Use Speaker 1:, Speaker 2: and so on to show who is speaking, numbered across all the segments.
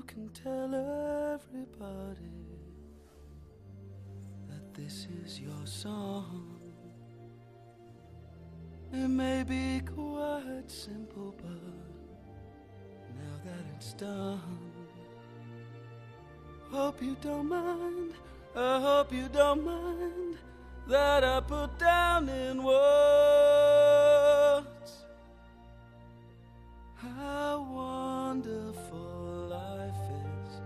Speaker 1: can tell everybody that this is your song. It may be quite simple, but now that it's done, hope you don't mind, I hope you don't mind that I put down in words how wonderful life is.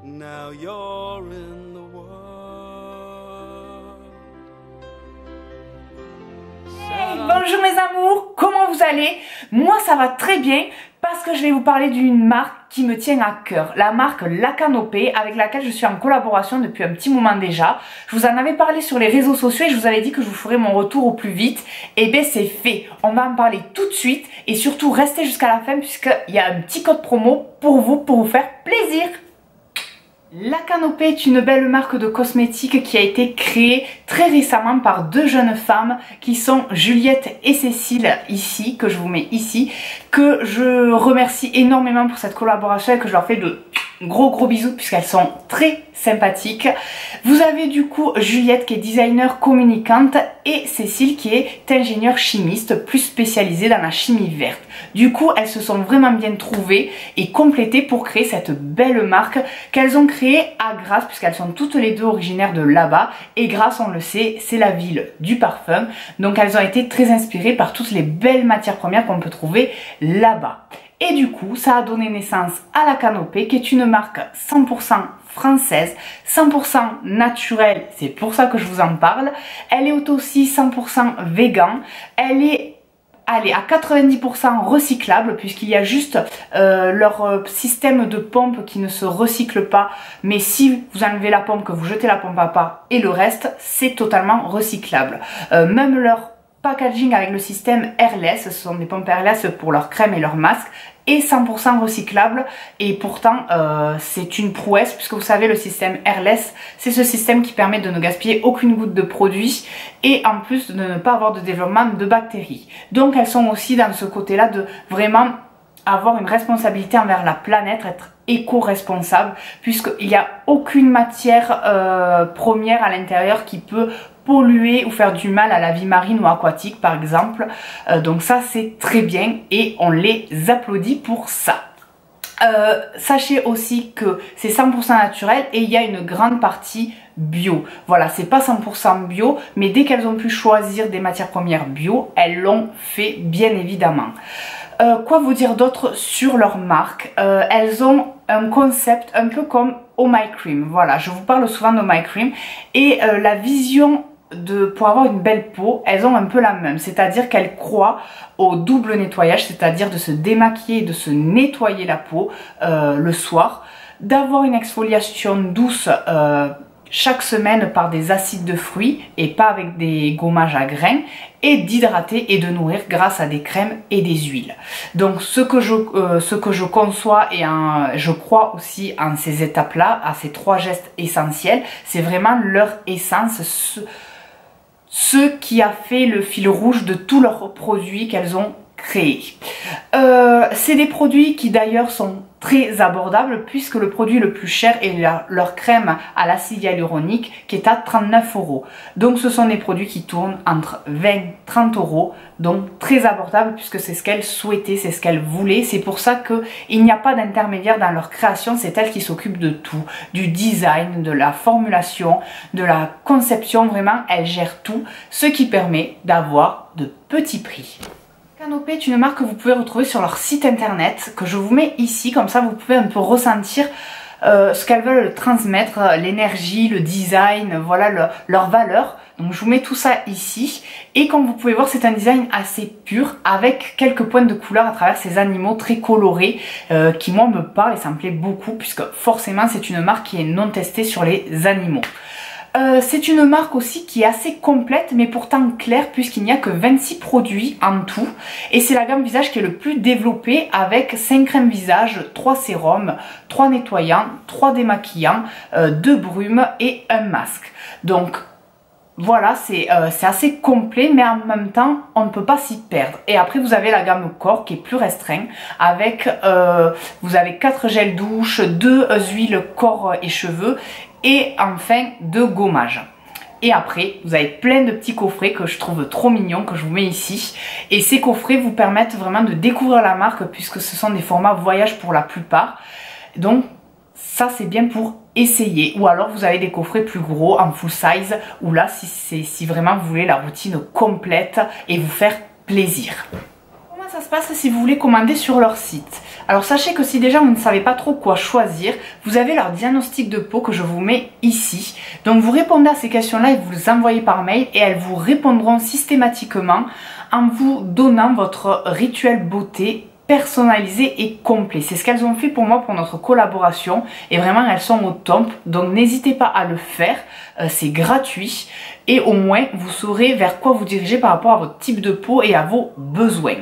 Speaker 1: Now you're in the world.
Speaker 2: Hey, bonjour mes amours, comment vous allez? Moi ça va très bien parce que je vais vous parler d'une marque qui me tient à cœur, la marque La Canopée, avec laquelle je suis en collaboration depuis un petit moment déjà. Je vous en avais parlé sur les réseaux sociaux et je vous avais dit que je vous ferai mon retour au plus vite. Et bien c'est fait, on va en parler tout de suite et surtout restez jusqu'à la fin puisqu'il y a un petit code promo pour vous faire plaisir. La Canopée est une belle marque de cosmétiques qui a été créée très récemment par deux jeunes femmes qui sont Juliette et Cécile ici, que je vous mets ici, que je remercie énormément pour cette collaboration et que je leur fais de gros bisous puisqu'elles sont très sympathiques. Vous avez du coup Juliette qui est designer communicante et Cécile qui est ingénieure chimiste plus spécialisée dans la chimie verte. Du coup elles se sont vraiment bien trouvées et complétées pour créer cette belle marque qu'elles ont créée à Grasse puisqu'elles sont toutes les deux originaires de là-bas et Grasse on le sait c'est la ville du parfum, donc elles ont été très inspirées par toutes les belles matières premières qu'on peut trouver là-bas. Et du coup, ça a donné naissance à La Canopée, qui est une marque 100% française, 100% naturelle, c'est pour ça que je vous en parle. Elle est aussi 100% vegan, elle est à 90% recyclable puisqu'il y a juste leur système de pompe qui ne se recycle pas, mais si vous enlevez la pompe, que vous jetez la pompe à part et le reste, c'est totalement recyclable. Même leur packaging avec le système Airless, ce sont des pompes Airless pour leurs crèmes et leurs masques, et 100% recyclable et pourtant c'est une prouesse puisque vous savez le système Airless c'est ce système qui permet de ne gaspiller aucune goutte de produit et en plus de ne pas avoir de développement de bactéries. Donc elles sont aussi dans ce côté là de vraiment avoir une responsabilité envers la planète, être éco-responsable puisqu'il n'y a aucune matière première à l'intérieur qui peut polluer ou faire du mal à la vie marine ou aquatique par exemple. Donc ça c'est très bien et on les applaudit pour ça. Sachez aussi que c'est 100% naturel et il y a une grande partie bio. Voilà, c'est pas 100% bio, mais dès qu'elles ont pu choisir des matières premières bio, elles l'ont fait bien évidemment. Quoi vous dire d'autre sur leur marque? Elles ont un concept un peu comme Oh My Cream. Voilà, je vous parle souvent de Oh My Cream et la vision pour avoir une belle peau, elles ont un peu la même, c'est-à-dire qu'elles croient au double nettoyage, c'est-à-dire de se démaquiller et de se nettoyer la peau le soir, d'avoir une exfoliation douce chaque semaine par des acides de fruits et pas avec des gommages à grains, et d'hydrater et de nourrir grâce à des crèmes et des huiles. Donc ce que je conçois et je crois aussi en ces étapes-là, à ces trois gestes essentiels, c'est vraiment leur essence, ce qui a fait le fil rouge de tous leurs produits qu'elles ont créés. C'est des produits qui d'ailleurs sont très abordables puisque le produit le plus cher est leur crème à l'acide hyaluronique qui est à 39 €. Donc ce sont des produits qui tournent entre 20 et 30 €, donc très abordables puisque c'est ce qu'elles souhaitaient, c'est ce qu'elles voulaient. C'est pour ça qu'il n'y a pas d'intermédiaire dans leur création, c'est elles qui s'occupent de tout, du design, de la formulation, de la conception, vraiment elles gèrent tout, ce qui permet d'avoir de petits prix. Canopée est une marque que vous pouvez retrouver sur leur site internet que je vous mets ici, comme ça vous pouvez un peu ressentir ce qu'elles veulent transmettre, l'énergie, le design, voilà leur valeur. Donc je vous mets tout ça ici et comme vous pouvez voir c'est un design assez pur avec quelques points de couleur à travers ces animaux très colorés qui moi me parlent et ça me plaît beaucoup puisque forcément c'est une marque qui est non testée sur les animaux. C'est une marque aussi qui est assez complète mais pourtant claire puisqu'il n'y a que 26 produits en tout et c'est la gamme visage qui est le plus développée avec 5 crèmes visage, 3 sérums, 3 nettoyants, 3 démaquillants, 2 brumes et un masque. Donc voilà, c'est assez complet, mais en même temps, on ne peut pas s'y perdre. Et après, vous avez la gamme corps qui est plus restreinte, avec, vous avez 4 gels douche, 2 huiles corps et cheveux, et enfin 2 gommages. Et après, vous avez plein de petits coffrets que je trouve trop mignons, que je vous mets ici. Et ces coffrets vous permettent vraiment de découvrir la marque, puisque ce sont des formats voyage pour la plupart. Donc, ça c'est bien pour essayer. Ou alors vous avez des coffrets plus gros en full size, où là, si vraiment vous voulez la routine complète et vous faire plaisir. Comment ça se passe si vous voulez commander sur leur site? Alors sachez que si déjà vous ne savez pas trop quoi choisir, vous avez leur diagnostic de peau que je vous mets ici. Donc vous répondez à ces questions-là et vous les envoyez par mail et elles vous répondront systématiquement en vous donnant votre rituel beauté personnalisé et complet. C'est ce qu'elles ont fait pour moi pour notre collaboration et vraiment elles sont au top. Donc n'hésitez pas à le faire, c'est gratuit et au moins vous saurez vers quoi vous diriger par rapport à votre type de peau et à vos besoins.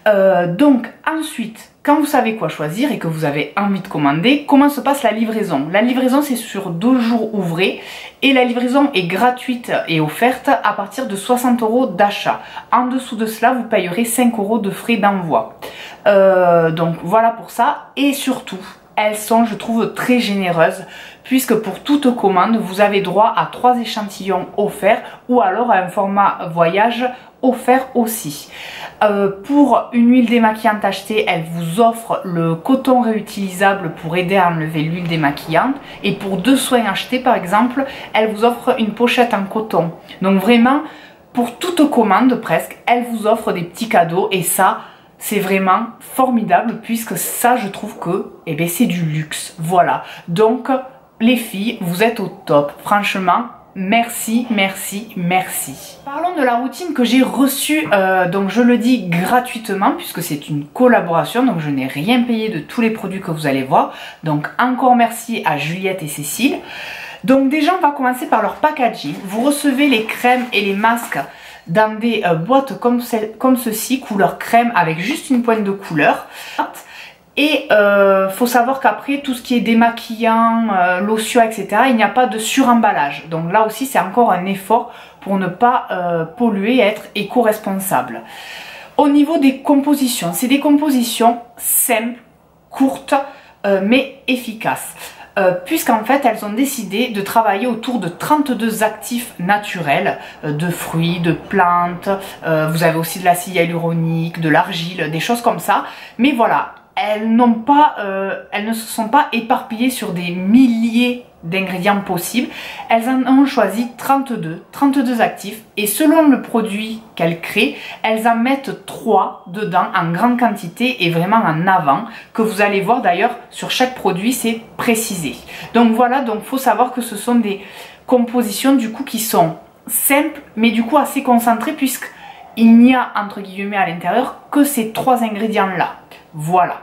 Speaker 2: Donc ensuite, quand vous savez quoi choisir et que vous avez envie de commander, comment se passe la livraison? La livraison c'est sur 2 jours ouvrés et la livraison est gratuite et offerte à partir de 60 € d'achat. En dessous de cela, vous payerez 5 € de frais d'envoi. Donc voilà pour ça. Et surtout, elles sont, je trouve, très généreuses puisque pour toute commande, vous avez droit à 3 échantillons offerts ou alors à un format voyage offert aussi. Pour une huile démaquillante achetée, elle vous offre le coton réutilisable pour aider à enlever l'huile démaquillante. Et pour 2 soins achetés par exemple, elle vous offre une pochette en coton. Donc vraiment, pour toute commande presque, elle vous offre des petits cadeaux et ça, c'est vraiment formidable puisque ça, je trouve que c'est du luxe. Voilà. Donc, les filles, vous êtes au top. Franchement, merci, merci, merci. Parlons de la routine que j'ai reçue, donc je le dis gratuitement puisque c'est une collaboration, donc je n'ai rien payé de tous les produits que vous allez voir. Donc encore merci à Juliette et Cécile. Donc déjà on va commencer par leur packaging. Vous recevez les crèmes et les masques dans des boîtes comme ceci, couleur crème avec juste une pointe de couleur. Et faut savoir qu'après tout ce qui est démaquillant, lotion, etc., il n'y a pas de suremballage. Donc là aussi c'est encore un effort pour ne pas polluer et être éco-responsable. Au niveau des compositions, c'est des compositions simples, courtes, mais efficaces. Puisqu'en fait elles ont décidé de travailler autour de 32 actifs naturels, de fruits, de plantes, vous avez aussi de l'acide hyaluronique, de l'argile, des choses comme ça. Mais voilà, elles ne se sont pas éparpillées sur des milliers d'ingrédients possibles. Elles en ont choisi 32 actifs et selon le produit qu'elles créent, elles en mettent 3 dedans en grande quantité et vraiment en avant, que vous allez voir d'ailleurs sur chaque produit, c'est précisé. Donc voilà, donc faut savoir que ce sont des compositions du coup qui sont simples mais du coup assez concentrées puisqu'il n'y a entre guillemets à l'intérieur que ces 3 ingrédients là. Voilà.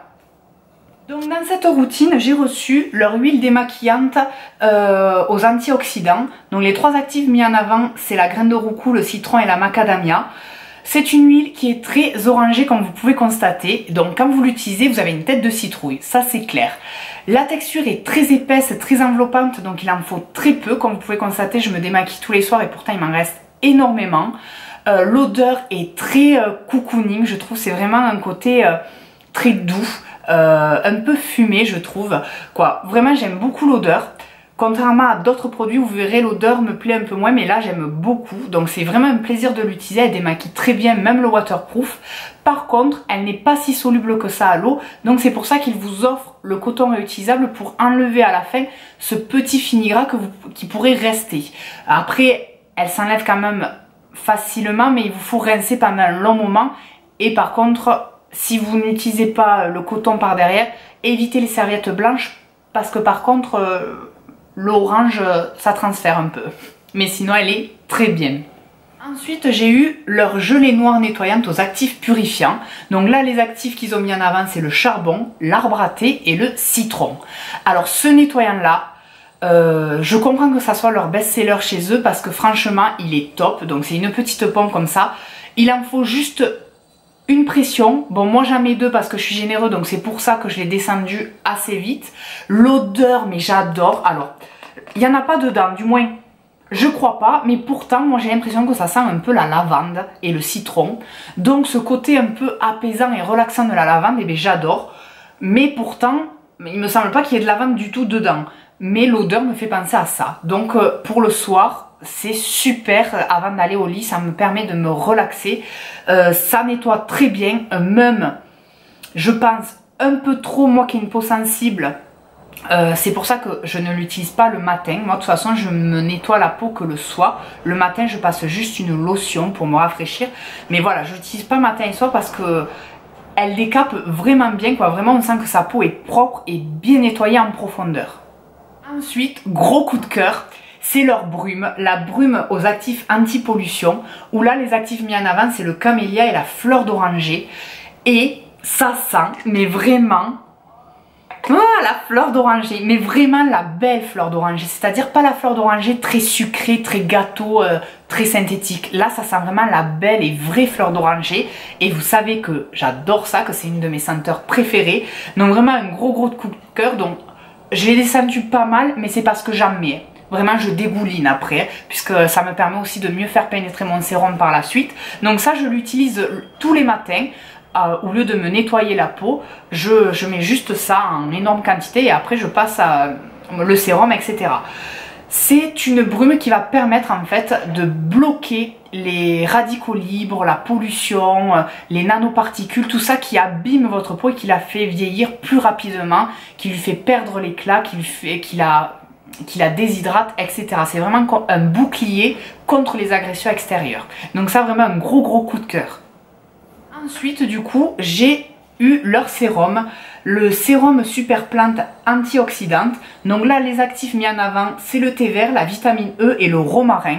Speaker 2: Donc dans cette routine, j'ai reçu leur huile démaquillante aux antioxydants. Donc les 3 actifs mis en avant, c'est la graine de roucou, le citron et la macadamia. C'est une huile qui est très orangée comme vous pouvez constater. Donc quand vous l'utilisez, vous avez une tête de citrouille, ça c'est clair. La texture est très épaisse, très enveloppante, donc il en faut très peu. Comme vous pouvez constater, je me démaquille tous les soirs et pourtant il m'en reste énormément. L'odeur est très cocooning, je trouve, c'est vraiment un côté très doux. Un peu fumé je trouve, vraiment j'aime beaucoup l'odeur, contrairement à d'autres produits où vous verrez l'odeur me plaît un peu moins, mais là j'aime beaucoup, donc c'est vraiment un plaisir de l'utiliser. Elle démaquille très bien, même le waterproof. Par contre elle n'est pas si soluble que ça à l'eau, donc c'est pour ça qu'il vous offre le coton réutilisable pour enlever à la fin ce petit fini-gras qui pourrait rester. Après elle s'enlève quand même facilement, mais il vous faut rincer pendant un long moment. Et par contre, si vous n'utilisez pas le coton par derrière, évitez les serviettes blanches parce que par contre l'orange ça transfère un peu. Mais sinon elle est très bien. Ensuite j'ai eu leur gelée noire nettoyante aux actifs purifiants. Donc là les actifs qu'ils ont mis en avant c'est le charbon, l'arbre à thé et le citron. Alors ce nettoyant là, je comprends que ça soit leur best-seller chez eux parce que franchement il est top. Donc c'est une petite pompe comme ça. Il en faut juste une pression. Bon moi j'en mets 2 parce que je suis généreux, donc c'est pour ça que je l'ai descendu assez vite. L'odeur, mais j'adore. Alors il n'y en a pas dedans, du moins Je crois pas, mais pourtant moi j'ai l'impression que ça sent un peu la lavande et le citron. Donc ce côté un peu apaisant et relaxant de la lavande, eh bien j'adore. Mais pourtant, il me semble pas qu'il y ait de lavande du tout dedans. Mais l'odeur me fait penser à ça. Donc pour le soir, c'est super avant d'aller au lit, ça me permet de me relaxer. Ça nettoie très bien, même je pense un peu trop, moi qui ai une peau sensible. C'est pour ça que je ne l'utilise pas le matin. Moi de toute façon je me nettoie la peau que le soir. Le matin je passe juste une lotion pour me rafraîchir. Mais voilà, je l'utilise pas matin et soir parce que elle décape vraiment bien quoi. Vraiment on sent que sa peau est propre et bien nettoyée en profondeur. Ensuite, gros coup de cœur, c'est leur brume. La brume aux actifs anti-pollution. Où là les actifs mis en avant c'est le camélia et la fleur d'oranger. Et ça sent mais vraiment... Ah, la fleur d'oranger, mais vraiment la belle fleur d'oranger, c'est-à-dire pas la fleur d'oranger très sucrée, très gâteau, très synthétique. Là, ça sent vraiment la belle et vraie fleur d'oranger. Et vous savez que j'adore ça, que c'est une de mes senteurs préférées. Donc vraiment un gros coup de cœur. Donc je l'ai descendu pas mal, mais c'est parce que j'en mets. Vraiment, je dégouline après, puisque ça me permet aussi de mieux faire pénétrer mon sérum par la suite. Donc ça, je l'utilise tous les matins. Au lieu de me nettoyer la peau, je mets juste ça en énorme quantité et après je passe à le sérum, etc. C'est une brume qui va permettre en fait de bloquer les radicaux libres, la pollution, les nanoparticules, tout ça qui abîme votre peau et qui la fait vieillir plus rapidement, qui lui fait perdre l'éclat, qui la déshydrate, etc. C'est vraiment un bouclier contre les agressions extérieures. Donc ça, vraiment un gros coup de cœur. Ensuite, du coup, j'ai eu leur sérum, le sérum super plante antioxydante. Donc là, les actifs mis en avant, c'est le thé vert, la vitamine E et le romarin.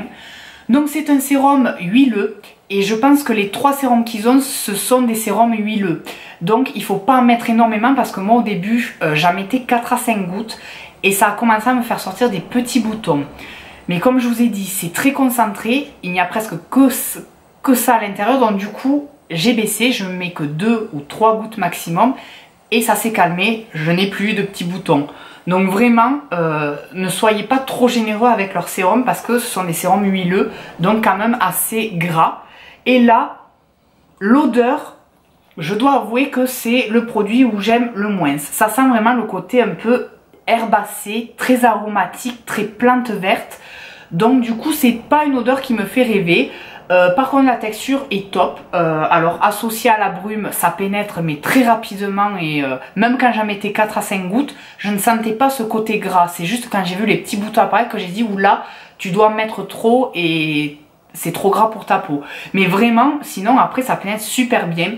Speaker 2: Donc c'est un sérum huileux et je pense que les 3 sérums qu'ils ont, ce sont des sérums huileux. Donc il ne faut pas en mettre énormément parce que moi au début, j'en mettais 4 à 5 gouttes et ça a commencé à me faire sortir des petits boutons. Mais comme je vous ai dit, c'est très concentré, il n'y a presque que ça à l'intérieur, donc du coup... J'ai baissé, je ne mets que 2 ou 3 gouttes maximum et ça s'est calmé, je n'ai plus eu de petits boutons. Donc vraiment, ne soyez pas trop généreux avec leur sérum parce que ce sont des sérums huileux, donc quand même assez gras. Et là, l'odeur, je dois avouer que c'est le produit où j'aime le moins. Ça sent vraiment le côté un peu herbacé, très aromatique, très plante verte. Donc du coup, c'est pas une odeur qui me fait rêver. Par contre la texture est top, alors associé à la brume ça pénètre mais très rapidement et même quand j'en mettais 4 à 5 gouttes je ne sentais pas ce côté gras, c'est juste quand j'ai vu les petits boutons apparaître que j'ai dit oula tu dois en mettre trop et c'est trop gras pour ta peau. Mais vraiment sinon après ça pénètre super bien.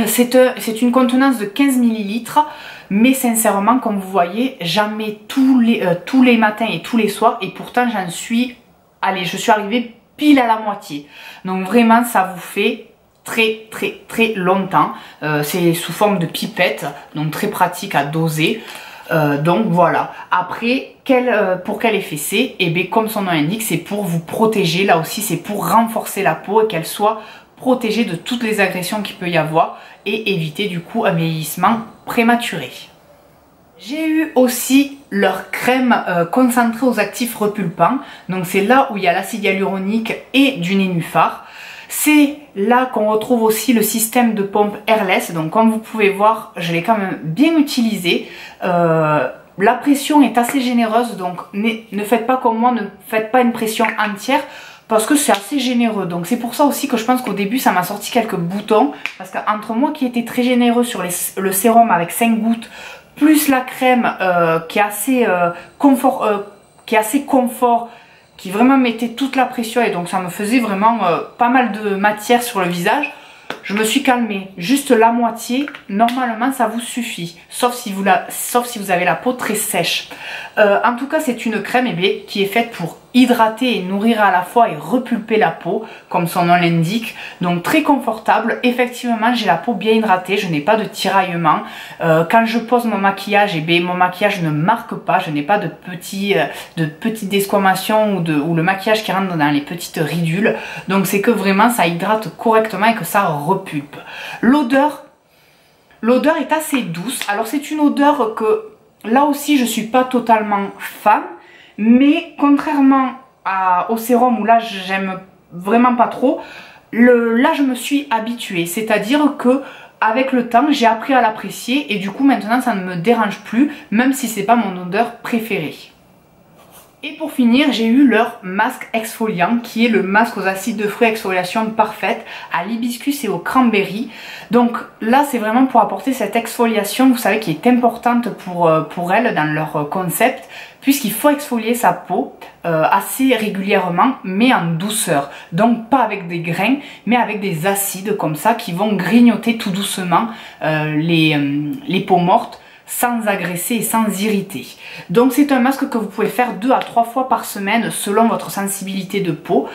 Speaker 2: C'est une contenance de 15 ml mais sincèrement comme vous voyez j'en mets tous les matins et tous les soirs et pourtant j'en suis, allez je suis arrivée pile à la moitié. Donc vraiment ça vous fait très longtemps. C'est sous forme de pipette, donc très pratique à doser. Donc voilà. Après, pour quel effet c'est? Et bien comme son nom l'indique, c'est pour vous protéger. Là aussi c'est pour renforcer la peau et qu'elle soit protégée de toutes les agressions qu'il peut y avoir et éviter du coup un vieillissement prématuré. J'ai eu aussi leur crème concentrée aux actifs repulpants. Donc c'est là où il y a l'acide hyaluronique et du nénuphar. C'est là qu'on retrouve aussi le système de pompe airless. Donc comme vous pouvez voir, je l'ai quand même bien utilisé. La pression est assez généreuse. Donc ne faites pas comme moi, ne faites pas une pression entière. Parce que c'est assez généreux. Donc c'est pour ça aussi que je pense qu'au début ça m'a sorti quelques boutons. Parce qu'entre moi qui était très généreux sur le sérum avec 5 gouttes, plus la crème qui est assez confort, qui vraiment mettait toute la pression et donc ça me faisait vraiment pas mal de matière sur le visage. Je me suis calmée, juste la moitié, normalement ça vous suffit, sauf si vous avez la peau très sèche. En tout cas c'est une crème qui est faite pour hydrater et nourrir à la fois et repulper la peau, comme son nom l'indique, donc très confortable. Effectivement j'ai la peau bien hydratée, je n'ai pas de tiraillement. Quand je pose mon maquillage, mon maquillage ne marque pas, je n'ai pas de petites desquamations ou le maquillage qui rentre dans les petites ridules, donc c'est que vraiment ça hydrate correctement et que ça repulpe. L'odeur est assez douce, alors c'est une odeur que là aussi je suis pas totalement fan, mais contrairement au sérum où là j'aime vraiment pas trop, là je me suis habituée, c'est-à-dire que avec le temps j'ai appris à l'apprécier et du coup maintenant ça ne me dérange plus, même si c'est pas mon odeur préférée. Et pour finir, j'ai eu leur masque exfoliant qui est le masque aux acides de fruits exfoliation parfaite à l'hibiscus et au cranberry. Donc là c'est vraiment pour apporter cette exfoliation, vous savez, qui est importante pour elles dans leur concept, puisqu'il faut exfolier sa peau assez régulièrement mais en douceur. Donc pas avec des grains mais avec des acides comme ça qui vont grignoter tout doucement les peaux mortes, sans agresser et sans irriter. Donc c'est un masque que vous pouvez faire 2 à 3 fois par semaine selon votre sensibilité de peau.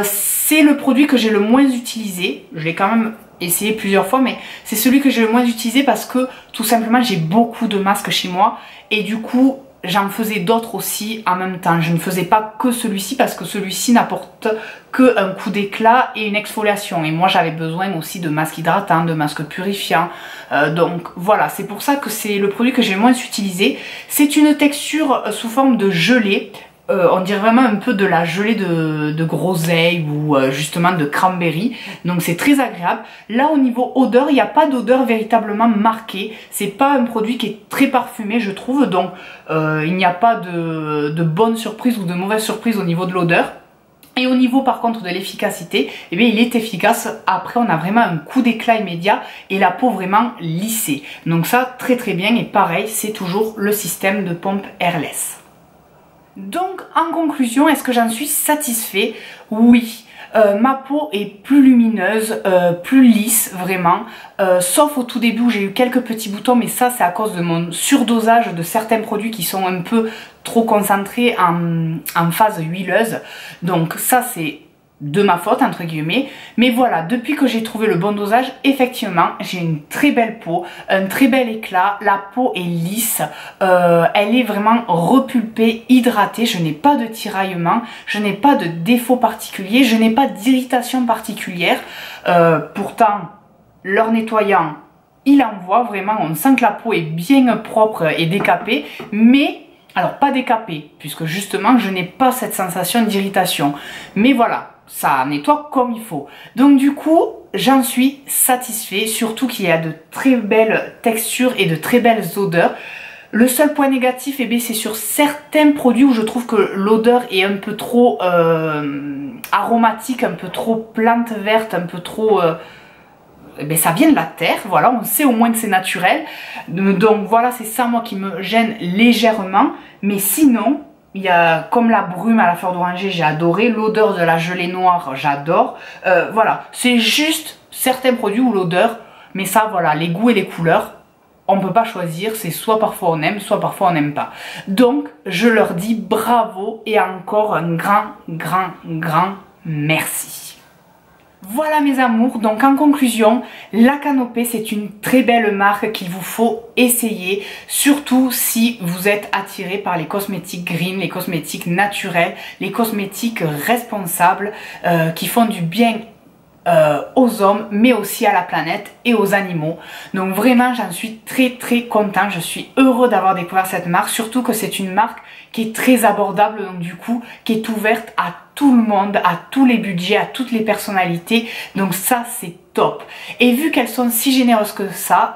Speaker 2: C'est le produit que j'ai le moins utilisé, je l'ai quand même essayé plusieurs fois, mais c'est celui que j'ai le moins utilisé parce que tout simplement j'ai beaucoup de masques chez moi et du coup j'en faisais d'autres aussi en même temps. Je ne faisais pas que celui-ci parce que celui-ci n'apporte qu'un coup d'éclat et une exfoliation. Et moi j'avais besoin aussi de masques hydratants, de masques purifiants. Donc voilà, c'est pour ça que c'est le produit que j'ai le moins utilisé. C'est une texture sous forme de gelée. On dirait vraiment un peu de la gelée de groseille ou justement de cranberry, donc c'est très agréable. Là au niveau odeur, il n'y a pas d'odeur véritablement marquée, c'est pas un produit qui est très parfumé je trouve, donc il n'y a pas de bonne surprise ou de mauvaise surprise au niveau de l'odeur. Et au niveau par contre de l'efficacité, eh bien, il est efficace. Après on a vraiment un coup d'éclat immédiat et la peau vraiment lissée, donc ça très très bien. Et pareil, c'est toujours le système de pompe airless. Donc en conclusion, est-ce que j'en suis satisfait? Oui. Ma peau est plus lumineuse, plus lisse vraiment, sauf au tout début où j'ai eu quelques petits boutons, mais ça c'est à cause de mon surdosage de certains produits qui sont un peu trop concentrés en phase huileuse. Donc ça c'est de ma faute entre guillemets, mais voilà, depuis que j'ai trouvé le bon dosage, effectivement j'ai une très belle peau, un très bel éclat, la peau est lisse, elle est vraiment repulpée, hydratée, je n'ai pas de tiraillement, je n'ai pas de défaut particulier, je n'ai pas d'irritation particulière. Pourtant leur nettoyant il envoie vraiment, on sent que la peau est bien propre et décapée, mais alors pas décapée puisque justement je n'ai pas cette sensation d'irritation, mais voilà, ça nettoie comme il faut. Donc du coup j'en suis satisfait, surtout qu'il y a de très belles textures et de très belles odeurs. Le seul point négatif, eh bien, c'est sur certains produits où je trouve que l'odeur est un peu trop aromatique, un peu trop plante verte, un peu trop... Ben, ça vient de la terre, voilà, on sait au moins que c'est naturel. Donc voilà, c'est ça moi qui me gêne légèrement. Mais sinon, il y a comme la brume à la fleur d'oranger, j'ai adoré. L'odeur de la gelée noire, j'adore. Voilà, c'est juste certains produits où l'odeur, mais ça voilà, les goûts et les couleurs, on ne peut pas choisir, c'est soit parfois on aime, soit parfois on n'aime pas. Donc je leur dis bravo et encore un grand merci. Voilà mes amours, donc en conclusion, La Canopée c'est une très belle marque qu'il vous faut essayer, surtout si vous êtes attiré par les cosmétiques green, les cosmétiques naturels, les cosmétiques responsables qui font du bien aux hommes mais aussi à la planète et aux animaux. Donc vraiment j'en suis très content, je suis heureux d'avoir découvert cette marque, surtout que c'est une marque qui est très abordable, donc du coup qui est ouverte à tout le monde, à tous les budgets, à toutes les personnalités, donc ça c'est top. Et vu qu'elles sont si généreuses que ça,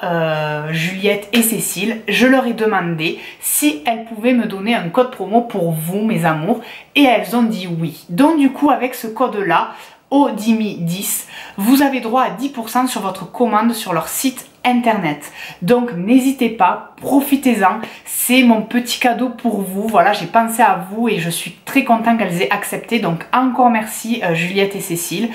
Speaker 2: Juliette et Cécile, je leur ai demandé si elles pouvaient me donner un code promo pour vous mes amours et elles ont dit oui. Donc du coup avec ce code là, ODIMI10, vous avez droit à 10% sur votre commande sur leur site internet. Donc n'hésitez pas, profitez-en, c'est mon petit cadeau pour vous. Voilà, j'ai pensé à vous et je suis très contente qu'elles aient accepté. Donc encore merci Juliette et Cécile.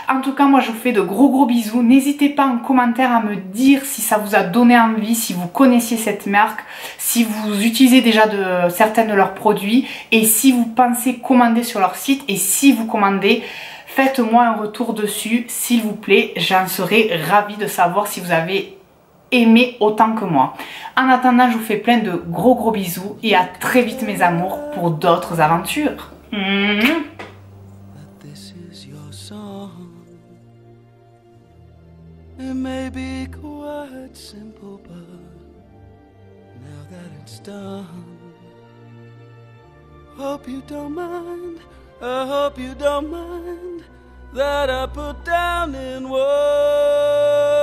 Speaker 2: En tout cas moi je vous fais de gros bisous. N'hésitez pas en commentaire à me dire si ça vous a donné envie, si vous connaissiez cette marque, si vous utilisez déjà certains de leurs produits et si vous pensez commander sur leur site. Et si vous commandez, faites-moi un retour dessus, s'il vous plaît. J'en serais ravie de savoir si vous avez aimé autant que moi. En attendant, je vous fais plein de gros bisous et à très vite mes amours pour d'autres aventures.
Speaker 1: I hope you don't mind that I put down in words